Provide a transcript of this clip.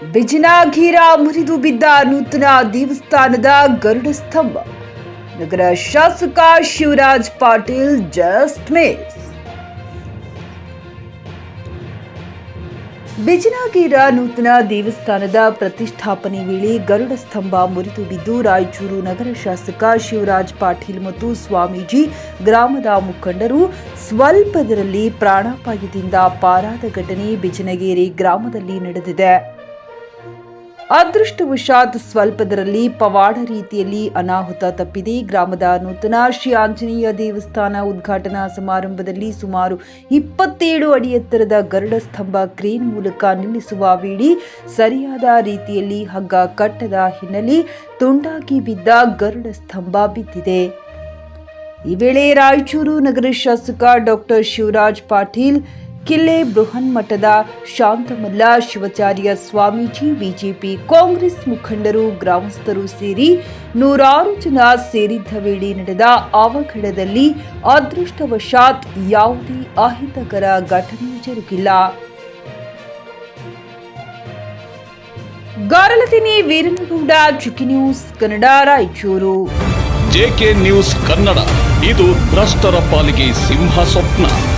ಬಿಜನಾಗೀರ ಮುರಿದು ಬಿದ್ದ ನೂತನ ದೇವಸ್ಥಾನದ ಗರುಡ ಸ್ತಂಭ. ನಗರ ಶಾಸಕ ಶಿವರಾಜ್ ಪಾಟೀಲ್ ಜಸ್ಟ್ ಮಿಸ್. ಬಿಜನಾಗೀರ ನೂತನ ದೇವಸ್ಥಾನದ ಪ್ರತಿಷ್ಠಾಪನೆ ವೇಳೆ ಗರುಡ ಸ್ತಂಭ ಮುರಿದು ಬಿದ್ದು ರಾಯಚೂರು ನಗರ ಶಾಸಕ ಶಿವರಾಜ್ ಪಾಟೀಲ್ ಮತ್ತು ಸ್ವಾಮೀಜಿ ಗ್ರಾಮದ ಮುಖಂಡರು ಸ್ವಲ್ಪದರಲ್ಲಿ ಪ್ರಾಣಾಪಾಯದಿಂದ ಪಾರಾದ ಘಟನೆ ಬಿಜನಗೇರಿ ಗ್ರಾಮದಲ್ಲಿ ನಡೆದಿದೆ. ಅದೃಷ್ಟವಶಾತ್ ಸ್ವಲ್ಪದರಲ್ಲಿ ಪವಾಡ ರೀತಿಯಲ್ಲಿ ಅನಾಹುತ ತಪ್ಪಿದೆ. ಗ್ರಾಮದ ನೂತನ ಶ್ರೀ ಆಂಜನೇಯ ದೇವಸ್ಥಾನ ಉದ್ಘಾಟನಾ ಸಮಾರಂಭದಲ್ಲಿ ಸುಮಾರು 27 ಅಡಿ ಎತ್ತರದ ಗರುಡ ಸ್ತಂಭ ಕ್ರೇನ್ ಮೂಲಕ ನಿಲ್ಲಿಸುವ ವೇಳೆ ಸರಿಯಾದ ರೀತಿಯಲ್ಲಿ ಹಗ್ಗ ಕಟ್ಟದ ಹಿನ್ನೆಲೆ ತುಂಡಾಗಿ ಬಿದ್ದ ಗರುಡ ಸ್ತಂಭ ಬಿದ್ದಿದೆ. ಈ ವೇಳೆ ರಾಯಚೂರು ನಗರ ಶಾಸಕ ಡಾಕ್ಟರ್ ಶಿವರಾಜ್ ಪಾಟೀಲ್, ಕಿಲ್ಲೆ ಬೃಹನ್ಮಠದ ಶಾಂತಮಲ್ಲ ಶಿವಾಚಾರ್ಯ ಸ್ವಾಮೀಜಿ, ಬಿಜೆಪಿ ಕಾಂಗ್ರೆಸ್ ಮುಖಂಡರು, ಗ್ರಾಮಸ್ಥರು ಸೇರಿ ನೂರಾರು ಜನ ಸೇರಿದ್ದ ವೇಳೆ ನಡೆದ ಅವಘಡದಲ್ಲಿ ಅದೃಷ್ಟವಶಾತ್ ಯಾವುದೇ ಅಹಿತಕರ ಘಟನೆ ಜರುಗಿಲ್ಲ. ಗಾರಲತಿನಿ Veeranagouda, J K news Kannada, Raichur. J K news Kannada, ಇದು ಭ್ರಷ್ಟರ ಪಾಲಿಗೆ ಸಿಂಹ ಸ್ವಪ್ನ.